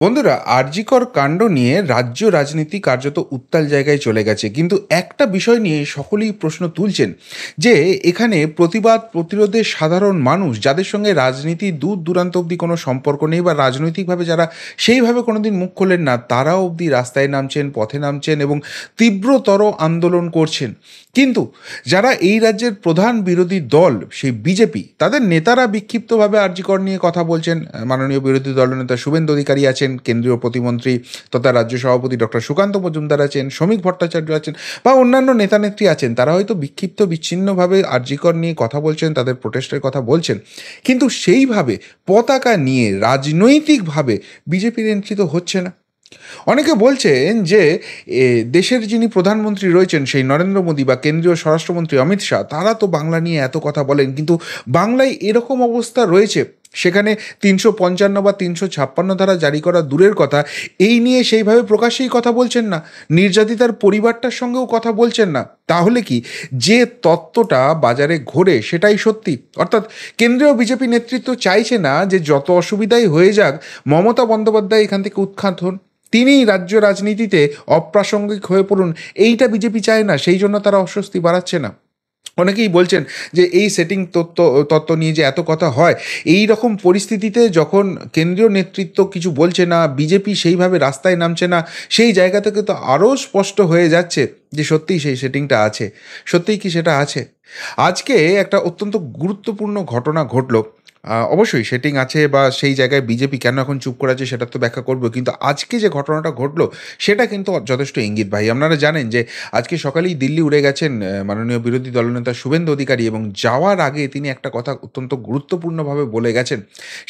বন্ধুরা, আরজিকর কাণ্ড নিয়ে রাজ্য রাজনীতি কার্যত উত্তাল জায়গায় চলে গেছে, কিন্তু একটা বিষয় নিয়ে সকলেই প্রশ্ন তুলছেন যে এখানে প্রতিবাদ প্রতিরোধের সাধারণ মানুষ যাদের সঙ্গে রাজনীতি দূর দূরান্ত অবধি কোনো সম্পর্ক নেই বা রাজনৈতিকভাবে যারা সেইভাবে কোনোদিন মুখ খোলেন না, তারাও অবধি রাস্তায় নামছেন, পথে নামছেন এবং তীব্রতর আন্দোলন করছেন। কিন্তু যারা এই রাজ্যের প্রধান বিরোধী দল সেই বিজেপি, তাদের নেতারা বিক্ষিপ্তভাবে আরজিকর নিয়ে কথা বলছেন। মাননীয় বিরোধী দলনেতা শুভেন্দু অধিকারী আছেন, কেন্দ্রীয় প্রতিমন্ত্রী তথা রাজ্য সভাপতি ডক্টর সুকান্ত মজুমদার আছেন, শ্রমিক ভট্টাচার্য আছেন বা অন্যান্য নেতানেত্রী আছেন। তারা হয়তো বিক্ষিপ্ত বিচ্ছিন্নভাবে আরজিকর নিয়ে কথা বলছেন, তাদের প্রোটেস্টের কথা বলছেন, কিন্তু সেইভাবে পতাকা নিয়ে রাজনৈতিকভাবে বিজেপির এন্ট্রি তো হচ্ছে না। অনেকে বলছেন যে দেশের যিনি প্রধানমন্ত্রী রয়েছেন সেই নরেন্দ্র মোদী বা কেন্দ্রীয় স্বরাষ্ট্রমন্ত্রী অমিত শাহ, তারা তো বাংলা নিয়ে এত কথা বলেন, কিন্তু বাংলায় এরকম অবস্থা রয়েছে সেখানে ৩৫৫ বা ৩৫৬ ধারা জারি করা দূরের কথা, এই নিয়ে সেইভাবে প্রকাশ্যেই কথা বলছেন না, নির্যাতিতার পরিবারটার সঙ্গেও কথা বলছেন না। তাহলে কি যে তত্ত্বটা বাজারে ঘোরে সেটাই সত্যি? অর্থাৎ কেন্দ্রীয় বিজেপি নেতৃত্ব চাইছে না যে যত অসুবিধাই হয়ে যাক, মমতা বন্দ্যোপাধ্যায় এখান থেকে উৎখাত হন, তিনিই রাজ্য রাজনীতিতে অপ্রাসঙ্গিক হয়ে পড়ুন, এইটা বিজেপি চায় না, সেই জন্য তারা অস্বস্তি বাড়াচ্ছে না। অনেকেই বলছেন যে এই সেটিং তত্ত্ব নিয়ে যে এত কথা হয়, এই রকম পরিস্থিতিতে যখন কেন্দ্রীয় নেতৃত্ব কিছু বলছে না, বিজেপি সেইভাবে রাস্তায় নামছে না, সেই জায়গা থেকে তো আরও স্পষ্ট হয়ে যাচ্ছে যে সত্যিই সেই সেটিংটা আছে। সত্যিই কি সেটা আছে? আজকে একটা অত্যন্ত গুরুত্বপূর্ণ ঘটনা ঘটলো। অবশ্যই সেটিং আছে বা সেই জায়গায় বিজেপি কেন এখন চুপ করে আছে সেটা তো ব্যাখ্যা করবো, কিন্তু আজকে যে ঘটনাটা ঘটলো সেটা কিন্তু যথেষ্ট ইঙ্গিতবাহী। আপনারা জানেন যে আজকে সকালেই দিল্লি উড়ে গেছেন মাননীয় বিরোধী দলনেতা শুভেন্দু অধিকারী, এবং যাওয়ার আগে তিনি একটা কথা অত্যন্ত গুরুত্বপূর্ণভাবে বলে গেছেন।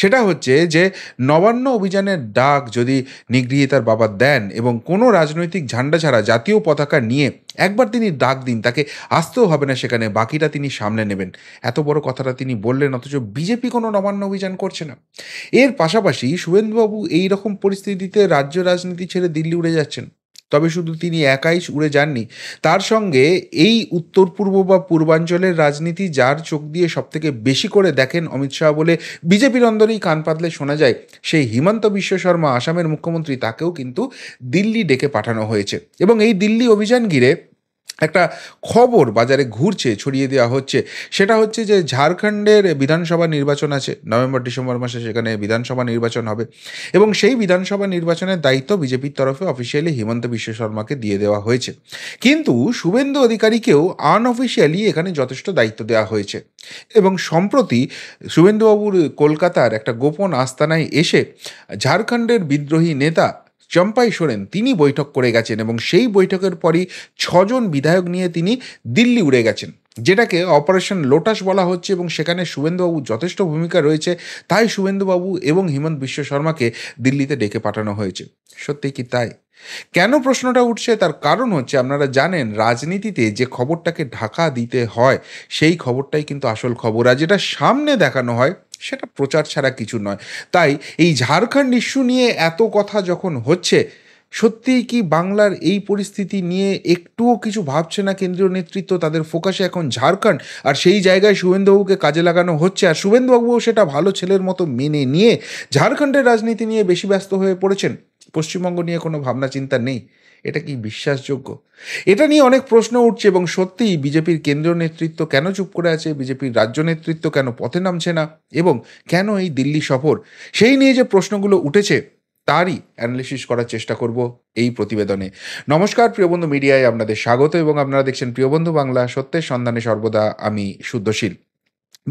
সেটা হচ্ছে যে নবান্ন অভিযানের ডাক যদি নিগৃহীতার বাবা দেন এবং কোনো রাজনৈতিক ঝান্ডা ছাড়া জাতীয় পতাকা নিয়ে একবার তিনি ডাক দিন, তাকে আসতেও হবে না সেখানে, বাকিটা তিনি সামলে নেবেন। এত বড় কথাটা তিনি বললেন, অথচ বিজেপি কোনো নবান্ন অভিযান করছে না। এর পাশাপাশি শুভেন্দুবাবু এই রকম পরিস্থিতিতে রাজ্য রাজনীতি ছেড়ে দিল্লি উড়ে যাচ্ছেন। তবে শুধু তিনি একাই উড়ে যাননি, তার সঙ্গে এই উত্তর পূর্ব বা পূর্বাঞ্চলের রাজনীতি যার চোখ দিয়ে সবথেকে বেশি করে দেখেন অমিত শাহ বলে বিজেপির অন্দরেই কান পাতলে শোনা যায়, সেই হিমন্ত বিশ্ব শর্মা আসামের মুখ্যমন্ত্রী, তাকেও কিন্তু দিল্লি ডেকে পাঠানো হয়েছে। এবং এই দিল্লি অভিযান ঘিরে একটা খবর বাজারে ঘুরছে, ছড়িয়ে দেওয়া হচ্ছে। সেটা হচ্ছে যে ঝাড়খণ্ডের বিধানসভা নির্বাচন আছে নভেম্বর ডিসেম্বর মাসে, সেখানে বিধানসভা নির্বাচন হবে এবং সেই বিধানসভা নির্বাচনের দায়িত্ব বিজেপির তরফে অফিসিয়ালি হিমন্ত বিশ্ব শর্মাকে দিয়ে দেওয়া হয়েছে। কিন্তু শুভেন্দু অধিকারীকেও আনঅফিসিয়ালি এখানে যথেষ্ট দায়িত্ব দেওয়া হয়েছে। এবং সম্প্রতি শুভেন্দুবাবুর কলকাতার একটা গোপন আস্তানায় এসে ঝাড়খণ্ডের বিদ্রোহী নেতা চম্পাই সোরেন তিনি বৈঠক করে গেছেন, এবং সেই বৈঠকের পরই ৬ জন বিধায়ক নিয়ে তিনি দিল্লি উড়ে গেছেন, যেটাকে অপারেশন লোটাস বলা হচ্ছে, এবং সেখানে শুভেন্দুবাবু যথেষ্ট ভূমিকা রয়েছে। তাই শুভেন্দুবাবু এবং হিমন্ত বিশ্ব শর্মাকে দিল্লিতে ডেকে পাঠানো হয়েছে। সত্যি কি তাই? কেন প্রশ্নটা উঠছে তার কারণ হচ্ছে, আপনারা জানেন রাজনীতিতে যে খবরটাকে ঢাকা দিতে হয় সেই খবরটাই কিন্তু আসল খবর, আর যেটা সামনে দেখানো হয় সেটা প্রচার ছাড়া কিছু নয়। তাই এই ঝাড়খণ্ড ইস্যু নিয়ে এত কথা যখন হচ্ছে, সত্যিই কি বাংলার এই পরিস্থিতি নিয়ে একটুও কিছু ভাবছে না কেন্দ্রীয় নেতৃত্ব? তাদের ফোকাসে এখন ঝাড়খণ্ড, আর সেই জায়গায় শুভেন্দুবাবুকে কাজে লাগানো হচ্ছে, আর শুভেন্দুবাবুও সেটা ভালো ছেলের মতো মেনে নিয়ে ঝাড়খণ্ডের রাজনীতি নিয়ে বেশি ব্যস্ত হয়ে পড়েছেন। পশ্চিমবঙ্গ নিয়ে কোনো ভাবনা চিন্তা নেই। এটা কি বিশ্বাসযোগ্য? এটা নিয়ে অনেক প্রশ্ন উঠছে, এবং সত্যিই বিজেপির কেন্দ্রীয় নেতৃত্ব কেন চুপ করে আছে, বিজেপির রাজ্য নেতৃত্ব কেন পথে নামছে না, এবং কেন এই দিল্লি সফর, সেই নিয়ে যে প্রশ্নগুলো উঠেছে তারই অ্যানালিসিস করার চেষ্টা করব এই প্রতিবেদনে। নমস্কার প্রিয়বন্ধু মিডিয়ায় আপনাদের স্বাগত, এবং আপনারা দেখছেন প্রিয়বন্ধু বাংলা, সত্যের সন্ধানে সর্বদা আমি শুদ্ধশীল।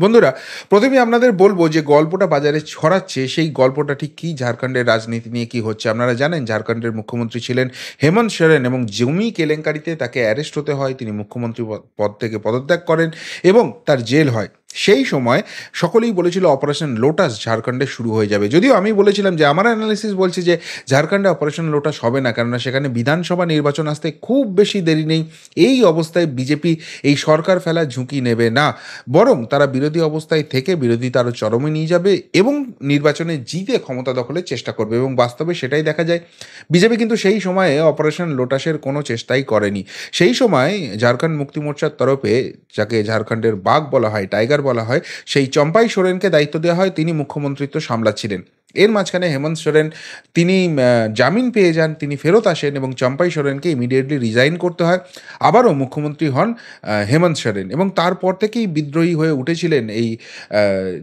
বন্ধুরা, প্রথমে আপনাদের বলবো যে গল্পটা বাজারে ছড়াচ্ছে সেই গল্পটা ঠিক কী, ঝাড়খণ্ডের রাজনীতি নিয়ে কী হচ্ছে। আপনারা জানেন ঝাড়খণ্ডের মুখ্যমন্ত্রী ছিলেন হেমন্ত সোরেন, এবং জমি কেলেঙ্কারিতে তাকে অ্যারেস্ট হতে হয়, তিনি মুখ্যমন্ত্রী পদ থেকে পদত্যাগ করেন এবং তার জেল হয়। সেই সময় সকলেই বলেছিল অপারেশন লোটাস ঝাড়খণ্ডে শুরু হয়ে যাবে, যদিও আমি বলেছিলাম যে আমার অ্যানালিসিস বলছে যে ঝাড়খণ্ডে অপারেশন লোটাস হবে না, কেননা সেখানে বিধানসভা নির্বাচন আসতে খুব বেশি দেরি নেই। এই অবস্থায় বিজেপি এই সরকার ফেলার ঝুঁকি নেবে না, বরং তারা বিরোধী অবস্থায় থেকে বিরোধিতা আরও চরমে নিয়ে যাবে এবং নির্বাচনে জিতে ক্ষমতা দখলের চেষ্টা করবে, এবং বাস্তবে সেটাই দেখা যায়। বিজেপি কিন্তু সেই সময়ে অপারেশন লোটাসের কোনো চেষ্টাই করেনি। সেই সময় ঝাড়খণ্ড মুক্তি মোর্চার তরফে, যাকে ঝাড়খণ্ডের বাঘ বলা হয়, টাইগার বলা হয়, সেই চম্পাই সোরেনকে দায়িত্ব দেওয়া হয়, তিনি মুখ্যমন্ত্রিত্ব সামলাচ্ছিলেন। এর মাঝখানে হেমন্ত সোরেন তিনি জামিন পেয়ে যান, তিনি ফেরত আসেন এবং চম্পাই সোরেনকে ইমিডিয়েটলি রিজাইন করতে হয়। আবারও মুখ্যমন্ত্রী হন হেমন্ত সোরেন, এবং তারপর থেকেই বিদ্রোহী হয়ে উঠেছিলেন এই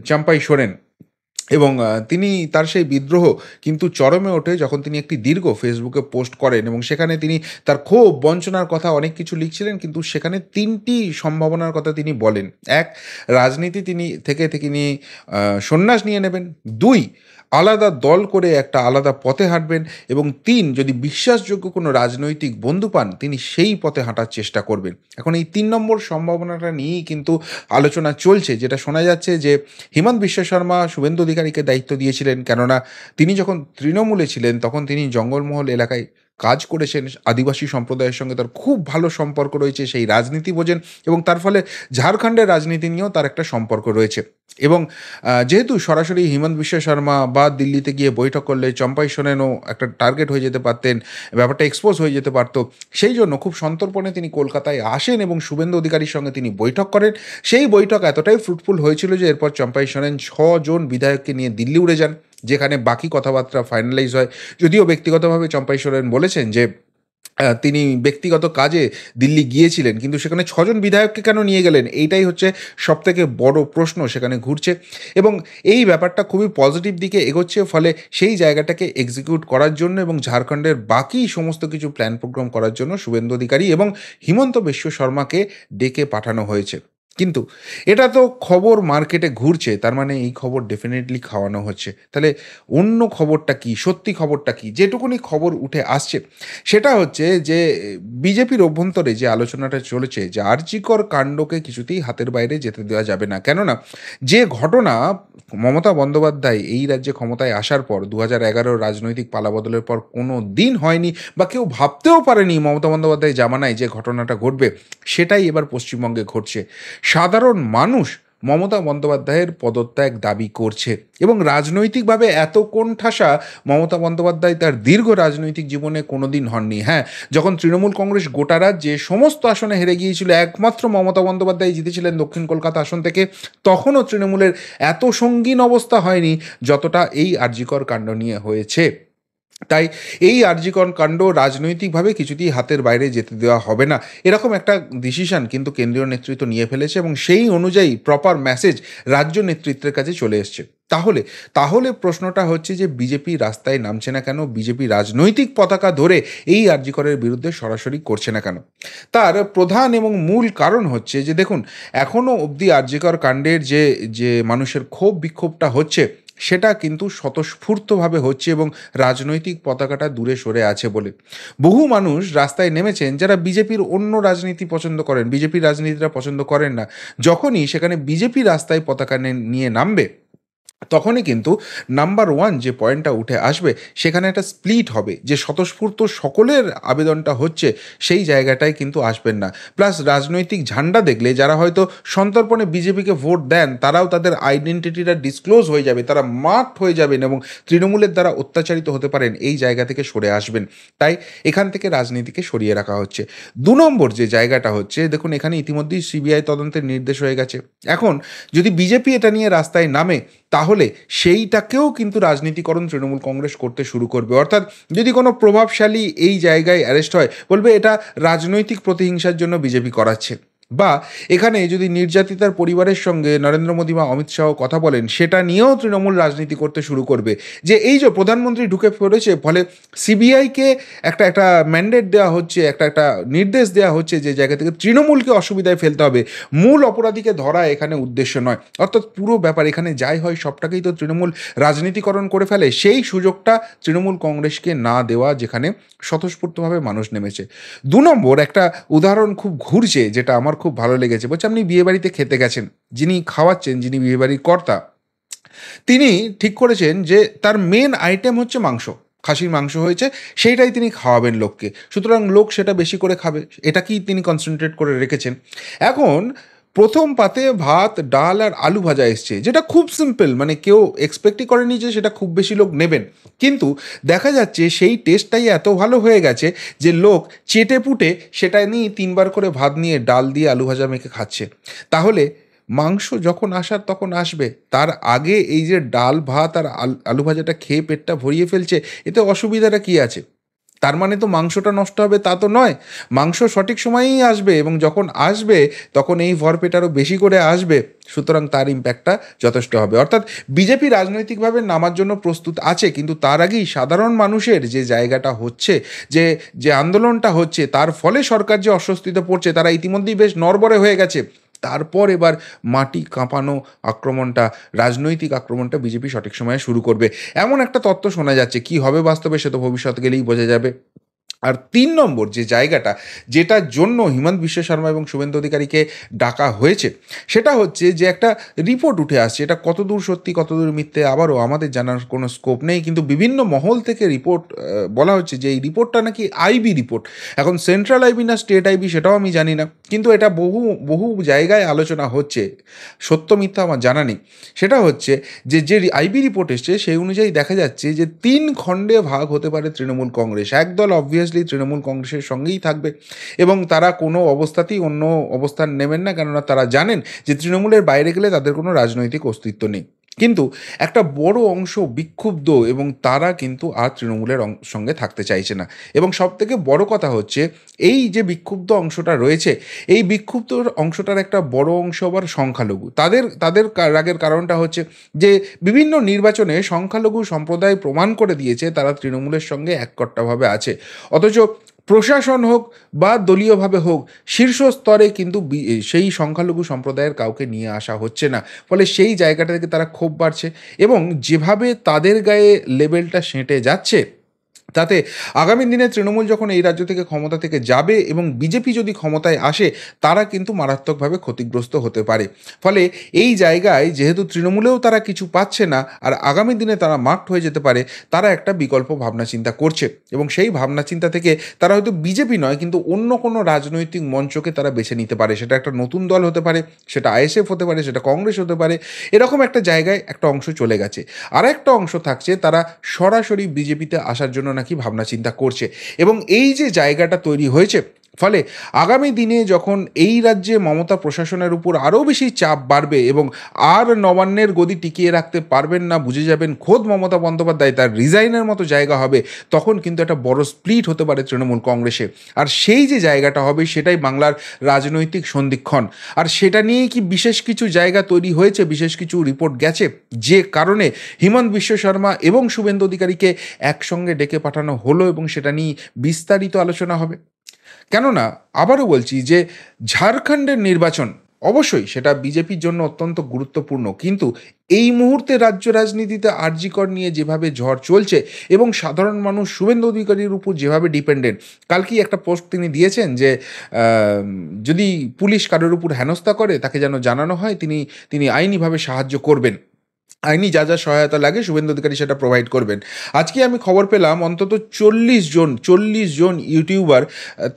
চম্পাই সোরেন। এবং তিনি তার সেই বিদ্রোহ কিন্তু চরমে ওঠে যখন তিনি একটি দীর্ঘ ফেসবুকে পোস্ট করেন, এবং সেখানে তিনি তার ক্ষোভ, বঞ্চনার কথা অনেক কিছু লিখছিলেন, কিন্তু সেখানে ৩টি সম্ভাবনার কথা তিনি বলেন। ১, রাজনীতি তিনি সন্ন্যাস নিয়ে নেবেন। ২, আলাদা দল করে একটা আলাদা পথে হাঁটবেন। এবং ৩, যদি বিশ্বাসযোগ্য কোনো রাজনৈতিক বন্ধু পান, তিনি সেই পথে হাঁটার চেষ্টা করবেন। এখন এই ৩ নম্বর সম্ভাবনাটা নিয়েই কিন্তু আলোচনা চলছে, যেটা শোনা যাচ্ছে যে হিমন্ত বিশ্ব শর্মা শুভেন্দু অধিকারীকে দায়িত্ব দিয়েছিলেন, কেননা তিনি যখন তৃণমূলে ছিলেন তখন তিনি জঙ্গলমহল এলাকায় কাজ করেছেন, আদিবাসী সম্প্রদায়ের সঙ্গে তার খুব ভালো সম্পর্ক রয়েছে, সেই রাজনীতি বোঝেন, এবং তার ফলে ঝাড়খণ্ডের রাজনীতি নিয়েও তার একটা সম্পর্ক রয়েছে। এবং যেহেতু সরাসরি হিমন্ত বিশ্ব শর্মা বা দিল্লিতে গিয়ে বৈঠক করলে চম্পাই সোরেনও একটা টার্গেট হয়ে যেতে পারতেন, ব্যাপারটা এক্সপোজ হয়ে যেতে পারত, সেই জন্য খুব সন্তর্পণে তিনি কলকাতায় আসেন এবং শুভেন্দু অধিকারীর সঙ্গে তিনি বৈঠক করেন। সেই বৈঠক এতটাই ফ্রুটফুল হয়েছিল যে এরপর চম্পাই সোরেন ৬ জন বিধায়ককে নিয়ে দিল্লি উড়ে যান, যেখানে বাকি কথাবার্তা ফাইনালাইজ হয়। যদিও ব্যক্তিগতভাবে চম্পাই সোরেন বলেছেন যে তিনি ব্যক্তিগত কাজে দিল্লি গিয়েছিলেন, কিন্তু সেখানে ৬ জন বিধায়ককে কেন নিয়ে গেলেন, এইটাই হচ্ছে সবথেকে বড় প্রশ্ন সেখানে ঘুরছে। এবং এই ব্যাপারটা খুবই পজিটিভ দিকে এগোচ্ছে, ফলে সেই জায়গাটাকে এক্সিকিউট করার জন্য এবং ঝাড়খণ্ডের বাকি সমস্ত কিছু প্ল্যান প্রোগ্রাম করার জন্য শুভেন্দু অধিকারী এবং হিমন্ত বিশ্ব শর্মাকে ডেকে পাঠানো হয়েছে। কিন্তু এটা তো খবর মার্কেটে ঘুরছে, তার মানে এই খবর ডেফিনেটলি খাওয়ানো হচ্ছে। তাহলে অন্য খবরটা কি, সত্যি খবরটা কি? যেটুকুনি খবর উঠে আসছে সেটা হচ্ছে যে বিজেপির অভ্যন্তরে যে আলোচনাটা চলেছে, যে আরজিকর কাণ্ডকে কিছুতেই হাতের বাইরে যেতে দেওয়া যাবে না। কেননা যে ঘটনা মমতা বন্দ্যোপাধ্যায় এই রাজ্যে ক্ষমতায় আসার পর ২০১১ রাজনৈতিক পালাবদলের পর কোনো দিন হয়নি, বা কেউ ভাবতেও পারেনি মমতা বন্দ্যোপাধ্যায় জামানায় যে ঘটনাটা ঘটবে, সেটাই এবার পশ্চিমবঙ্গে ঘটছে। সাধারণ মানুষ মমতা বন্দ্যোপাধ্যায়ের পদত্যাগ দাবি করছে, এবং রাজনৈতিকভাবে এত কোণঠাসা মমতা বন্দ্যোপাধ্যায় তার দীর্ঘ রাজনৈতিক জীবনে কোনোদিন হননি। হ্যাঁ, যখন তৃণমূল কংগ্রেস গোটা রাজ্যে সমস্ত আসনে হেরে গিয়েছিল, একমাত্র মমতা বন্দ্যোপাধ্যায় জিতেছিলেন দক্ষিণ কলকাতা আসন থেকে, তখনও তৃণমূলের এত সঙ্গীন অবস্থা হয়নি যতটা এই আরজিকর কাণ্ড নিয়ে হয়েছে। তাই এই আরজিকর কাণ্ড রাজনৈতিকভাবে কিছুতেই হাতের বাইরে যেতে দেওয়া হবে না, এরকম একটা ডিসিশন কিন্তু কেন্দ্রীয় নেতৃত্ব নিয়ে ফেলেছে, এবং সেই অনুযায়ী প্রপার মেসেজ রাজ্য নেতৃত্বের কাছে চলে এসছে। তাহলে প্রশ্নটা হচ্ছে যে বিজেপি রাস্তায় নামছে না কেন, বিজেপি রাজনৈতিক পতাকা ধরে এই আরজিকরের বিরুদ্ধে সরাসরি করছে না কেন? তার প্রধান এবং মূল কারণ হচ্ছে যে দেখুন, এখনও অবধি আরজিকর কাণ্ডের যে মানুষের ক্ষোভ বিক্ষোভটা হচ্ছে, সেটা কিন্তু স্বতঃস্ফূর্তভাবে হচ্ছে এবং রাজনৈতিক পতাকাটা দূরে সরে আছে বলে। বহু মানুষ রাস্তায় নেমেছেন যারা বিজেপির অন্য রাজনীতি পছন্দ করেন, বিজেপির রাজনীতিটা পছন্দ করেন না। যখনই সেখানে বিজেপি রাস্তায় পতাকা নিয়ে নামবে, তখনই কিন্তু নাম্বার 1 যে পয়েন্টটা উঠে আসবে, সেখানে একটা স্প্লিট হবে, যে স্বতঃস্ফূর্ত সকলের আবেদনটা হচ্ছে সেই জায়গাটায় কিন্তু আসবেন না। প্লাস রাজনৈতিক ঝান্ডা দেখলে যারা হয়তো সন্তর্পণে বিজেপিকে ভোট দেন, তারাও তাদের আইডেন্টিটিটা ডিসক্লোজ হয়ে যাবে, তারা মার্কড হয়ে যাবেন এবং তৃণমূলের দ্বারা অত্যাচারিত হতে পারেন, এই জায়গা থেকে সরে আসবেন। তাই এখান থেকে রাজনীতিকে সরিয়ে রাখা হচ্ছে। ২ নম্বর যে জায়গাটা হচ্ছে, দেখুন এখানে ইতিমধ্যেই সিবিআই তদন্তের নির্দেশ হয়ে গেছে। এখন যদি বিজেপি এটা নিয়ে রাস্তায় নামে, তাহলে সেইটাকেও কিন্তু রাজনীতিকরণ তৃণমূল কংগ্রেস করতে শুরু করবে। অর্থাৎ যদি কোনো প্রভাবশালী এই জায়গায় অ্যারেস্ট হয়, বলবে এটা রাজনৈতিক প্রতিহিংসার জন্য বিজেপি করাচ্ছে। বা এখানে যদি নির্যাতিতার পরিবারের সঙ্গে নরেন্দ্র মোদী বা অমিত শাহ কথা বলেন, সেটা নিয়েও তৃণমূল রাজনীতি করতে শুরু করবে, যে এই যে প্রধানমন্ত্রী ঢুকে পড়েছে, ফলে সিবিআইকে একটা ম্যান্ডেট দেওয়া হচ্ছে, একটা নির্দেশ দেওয়া হচ্ছে যে জায়গা থেকে তৃণমূলকে অসুবিধায় ফেলতে হবে, মূল অপরাধীকে ধরা এখানে উদ্দেশ্য নয়। অর্থাৎ পুরো ব্যাপার এখানে যাই হয় সবটাকেই তো তৃণমূল রাজনীতিকরণ করে ফেলে, সেই সুযোগটা তৃণমূল কংগ্রেসকে না দেওয়া, যেখানে স্বতঃস্ফূর্তভাবে মানুষ নেমেছে। ২ নম্বর একটা উদাহরণ খুব ঘুরছে, যেটা আমার খুব ভালো লেগেছে। বলছে আপনি বিয়েবাড়িতে খেতে গেছেন, যিনি খাওয়াচ্ছেন, যিনি বিয়েবাড়ির কর্তা, তিনি ঠিক করেছেন যে তার মেন আইটেম হচ্ছে মাংস, খাসির মাংস হয়েছে, সেইটাই তিনি খাওয়াবেন লোককে, সুতরাং লোক সেটা বেশি করে খাবে, এটাকেই তিনি কনসেন্ট্রেট করে রেখেছেন। এখন প্রথম পাতে ভাত, ডাল আর আলু ভাজা এসছে, যেটা খুব সিম্পল, মানে কেউ এক্সপেক্টই করেনি যে সেটা খুব বেশি লোক নেবেন। কিন্তু দেখা যাচ্ছে সেই টেস্টটাই এত ভালো হয়ে গেছে যে লোক চেটে পুটে সেটা নিয়ে 3বার করে ভাত নিয়ে ডাল দিয়ে আলু ভাজা মেখে খাচ্ছে। তাহলে মাংস যখন আসার তখন আসবে, তার আগে এই যে ডাল ভাত আর আলু ভাজাটা খেয়ে পেটটা ভরিয়ে ফেলছে, এতে অসুবিধাটা কী আছে? তার মানে তো মাংসটা নষ্ট হবে তা তো নয়। মাংস সঠিক সময়েই আসবে, এবং যখন আসবে তখন এই ভরপেট আরও বেশি করে আসবে। সুতরাং তার ইম্প্যাক্টটা যথেষ্ট হবে। অর্থাৎ বিজেপি রাজনৈতিকভাবে নামার জন্য প্রস্তুত আছে, কিন্তু তার আগেই সাধারণ মানুষের যে জায়গাটা হচ্ছে, যে যে আন্দোলনটা হচ্ছে, তার ফলে সরকার যে অস্বস্তিতে পড়ছে, তারা ইতিমধ্যেই বেশ নড়বড়ে হয়ে গেছে। তারপর এবার মাটি কাঁপানো আক্রমণটা, রাজনৈতিক আক্রমণটা বিজেপি সঠিক সময়ে শুরু করবে, এমন একটা তত্ত্ব শোনা যাচ্ছে। কি হবে বাস্তবে সে তো ভবিষ্যৎ গেলেই বোঝা যাবে। আর ৩ নম্বর যে জায়গাটা, যেটার জন্য হিমন্ত বিশ্ব শর্মা এবং শুভেন্দু অধিকারীকে ডাকা হয়েছে, সেটা হচ্ছে যে একটা রিপোর্ট উঠে আসছে। এটা কতদূর সত্যি কতদূর মিথ্যে আবারও আমাদের জানার কোনো স্কোপ নেই, কিন্তু বিভিন্ন মহল থেকে রিপোর্ট বলা হচ্ছে যে এই রিপোর্টটা নাকি আইবি রিপোর্ট। এখন সেন্ট্রাল আইবি না স্টেট আইবি সেটাও আমি জানি না, কিন্তু এটা বহু বহু জায়গায় আলোচনা হচ্ছে। সত্য মিথ্যা আমার জানা নেই। সেটা হচ্ছে যে যে আইবি রিপোর্ট এসছে সেই অনুযায়ী দেখা যাচ্ছে যে 3 খণ্ডে ভাগ হতে পারে তৃণমূল কংগ্রেস। একদল অবভিয়াসলি তৃণমূল কংগ্রেসের সঙ্গেই থাকবে, এবং তারা কোনো অবস্থাতেই অন্য অবস্থান নেবেন না, কেননা তারা জানেন যে তৃণমূলের বাইরে গেলে তাদের কোনো রাজনৈতিক অস্তিত্ব নেই। কিন্তু একটা বড় অংশ বিক্ষুব্ধ, এবং তারা কিন্তু আর তৃণমূলের সঙ্গে থাকতে চাইছে না। এবং সবথেকে বড় কথা হচ্ছে, এই যে বিক্ষুব্ধ অংশটা রয়েছে, এই বিক্ষুব্ধ অংশটার একটা বড় অংশ আবার সংখ্যালঘু। তাদের তাদের রাগের কারণটা হচ্ছে যে বিভিন্ন নির্বাচনে সংখ্যালঘু সম্প্রদায় প্রমাণ করে দিয়েছে তারা তৃণমূলের সঙ্গে এককট্টাভাবে আছে। অথচ প্রশাসন হোক বা দলীয়ভাবে হোক, শীর্ষ স্তরে কিন্তু সেই সংখ্যালঘু সম্প্রদায়ের কাউকে নিয়ে আসা হচ্ছে না। ফলে সেই জায়গাটা থেকে তারা ক্ষোভ বাড়ছে, এবং যেভাবে তাদের গায়ে লেবেলটা সেঁটে যাচ্ছে, তাতে আগামী দিনে তৃণমূল যখন এই রাজ্য থেকে ক্ষমতা থেকে যাবে এবং বিজেপি যদি ক্ষমতায় আসে, তারা কিন্তু মারাত্মকভাবে ক্ষতিগ্রস্ত হতে পারে। ফলে এই জায়গায় যেহেতু তৃণমূলেও তারা কিছু পাচ্ছে না, আর আগামী দিনে তারা মার্কড হয়ে যেতে পারে, তারা একটা বিকল্প ভাবনা চিন্তা করছে, এবং সেই ভাবনা চিন্তা থেকে তারা হয়তো বিজেপি নয় কিন্তু অন্য কোনো রাজনৈতিক মঞ্চকে তারা বেছে নিতে পারে। সেটা একটা নতুন দল হতে পারে, সেটা আইএসএফ হতে পারে, সেটা কংগ্রেস হতে পারে। এরকম একটা জায়গায় একটা অংশ চলে গেছে। আর একটা অংশ থাকছে তারা সরাসরি বিজেপিতে আসার জন্য নাকি ভাবনা চিন্তা করছে। এবং এই যে জায়গাটা তৈরি হয়েছে, ফলে আগামী দিনে যখন এই রাজ্যে মমতা প্রশাসনের উপর আরও বেশি চাপ বাড়বে এবং আর নবান্নের গদি টিকিয়ে রাখতে পারবেন না, বুঝে যাবেন খোদ মমতা বন্দ্যোপাধ্যায়, তার রিজাইনের মতো জায়গা হবে, তখন কিন্তু একটা বড় স্প্লিট হতে পারে তৃণমূল কংগ্রেসে। আর সেই যে জায়গাটা হবে সেটাই বাংলার রাজনৈতিক সন্ধিক্ষণ। আর সেটা নিয়েই কি বিশেষ কিছু জায়গা তৈরি হয়েছে, বিশেষ কিছু রিপোর্ট গেছে, যে কারণে হিমন্ত বিশ্ব শর্মা এবং শুভেন্দু অধিকারীকে একসঙ্গে ডেকে পাঠানো হলো, এবং সেটা নিয়ে বিস্তারিত আলোচনা হবে। কেননা আবারও বলছি যে ঝাড়খণ্ডের নির্বাচন অবশ্যই সেটা বিজেপির জন্য অত্যন্ত গুরুত্বপূর্ণ, কিন্তু এই মুহূর্তে রাজ্য রাজনীতিতে আরজিকর নিয়ে যেভাবে ঝড় চলছে এবং সাধারণ মানুষ শুভেন্দু অধিকারীর উপর যেভাবে ডিপেন্ডেন্ট, কালকেই একটা পোস্ট তিনি দিয়েছেন যে যদি পুলিশ কারোর উপর হেনস্থা করে তাকে যেন জানানো হয়, তিনি আইনিভাবে সাহায্য করবেন, আইনি যা যা সহায়তা লাগে শুভেন্দু অধিকারী সেটা প্রোভাইড করবেন। আজকে আমি খবর পেলাম অন্তত 40 জন ইউটিউবার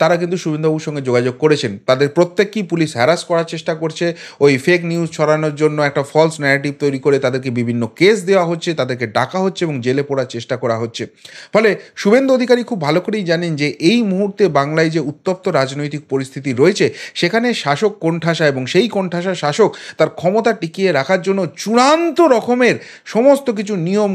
তারা কিন্তু শুভেন্দুবাবুর সঙ্গে যোগাযোগ করেছেন। তাদের প্রত্যেককেই পুলিশ হ্যারাস করার চেষ্টা করছে, ওই ফেক নিউজ ছড়ানোর জন্য একটা ফলস ন্যারেটিভ তৈরি করে তাদেরকে বিভিন্ন কেস দেওয়া হচ্ছে, তাদেরকে ডাকা হচ্ছে এবং জেলে পোড়ার চেষ্টা করা হচ্ছে। ফলে শুভেন্দু অধিকারী খুব ভালো করেই জানেন যে এই মুহূর্তে বাংলায় যে উত্তপ্ত রাজনৈতিক পরিস্থিতি রয়েছে, সেখানে শাসক কোণঠাসা, এবং সেই কোণঠাসা শাসক তার ক্ষমতা টিকিয়ে রাখার জন্য চূড়ান্ত রকমের সমস্ত কিছু নিয়ম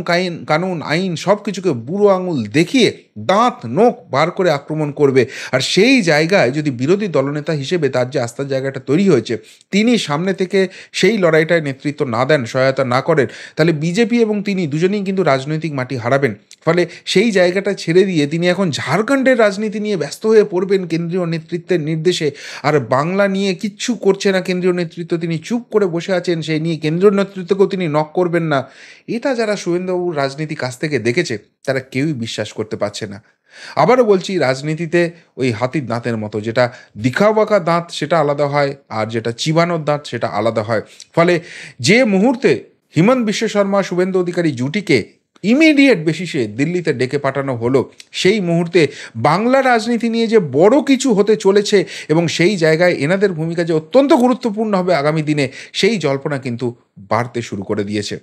কানুন আইন সব কিছুকে বুড়ো আঙুল দেখিয়ে দাঁত নোখ বার করে আক্রমণ করবে। আর সেই জায়গায় যদি বিরোধী দলনেতা হিসেবে তার যে আস্থার জায়গাটা তৈরি হয়েছে, তিনি সামনে থেকে সেই লড়াইটায় নেতৃত্ব না দেন, সহায়তা না করেন, তাহলে বিজেপি এবং তিনি দুজনেই কিন্তু রাজনৈতিক মাটি হারাবেন। ফলে সেই জায়গাটা ছেড়ে দিয়ে তিনি এখন ঝাড়খণ্ডের রাজনীতি নিয়ে ব্যস্ত হয়ে পড়বেন কেন্দ্রীয় নেতৃত্বের নির্দেশে। আর বাংলা নিয়ে কিচ্ছু করছে না কেন্দ্রীয় নেতৃত্ব, তিনি চুপ করে বসে আছেন, সেই নিয়ে কেন্দ্রীয় নেতৃত্বকেও তিনি নক করবেন না। এটা যারা শুভেন্দুবাবুর রাজনীতি কাছ থেকে দেখেছে তারা কেউই বিশ্বাস করতে পারছে না। আবারও বলছি, রাজনীতিতে ওই হাতির দাঁতের মতো, যেটা দিখাবাঁকা দাঁত সেটা আলাদা হয়, আর যেটা চিবানোর দাঁত সেটা আলাদা হয়। ফলে যে মুহূর্তে হিমন্ত বিশ্ব শর্মা শুভেন্দু অধিকারী জুটিকে ইমিডিয়েট বেসিসে দিল্লিতে ডেকে পাঠানো হলো, সেই মুহূর্তে বাংলা রাজনীতি নিয়ে যে বড় কিছু হতে চলেছে এবং সেই জায়গায় এনাদের ভূমিকা যে অত্যন্ত গুরুত্বপূর্ণ হবে আগামী দিনে, সেই জল্পনা কিন্তু বাড়তে শুরু করে দিয়েছে।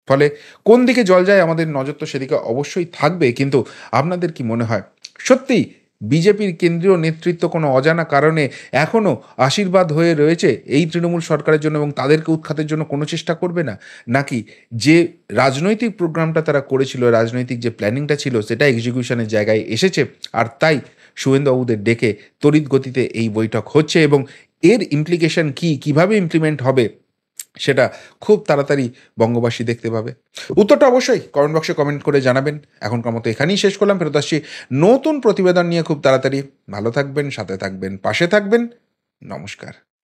ফলে কোন দিকে জল যায় আমাদের নজর তো সেদিকে অবশ্যই থাকবে, কিন্তু আপনাদের কি মনে হয় সত্যিই বিজেপির কেন্দ্রীয় নেতৃত্ব কোনো অজানা কারণে এখনও আশীর্বাদ হয়ে রয়েছে এই তৃণমূল সরকারের জন্য এবং তাদেরকে উৎখাতের জন্য কোনো চেষ্টা করবে না? নাকি যে রাজনৈতিক প্রোগ্রামটা তারা করেছিল, রাজনৈতিক যে প্ল্যানিংটা ছিল সেটা এক্সিকিউশনের জায়গায় এসেছে, আর তাই শুভেন্দুবাবুদের ডেকে তড়িৎ গতিতে এই বৈঠক হচ্ছে এবং এর ইমপ্লিকেশন কী, কীভাবে ইমপ্লিমেন্ট হবে সেটা খুব তাড়াতাড়ি বঙ্গবাসী দেখতে পাবে? উত্তরটা অবশ্যই কমেন্ট বক্সে কমেন্ট করে জানাবেন। এখনকার মতো এখানেই শেষ করলাম, ফেরত আসছি নতুন প্রতিবেদন নিয়ে খুব তাড়াতাড়ি। ভালো থাকবেন, সাথে থাকবেন, পাশে থাকবেন। নমস্কার।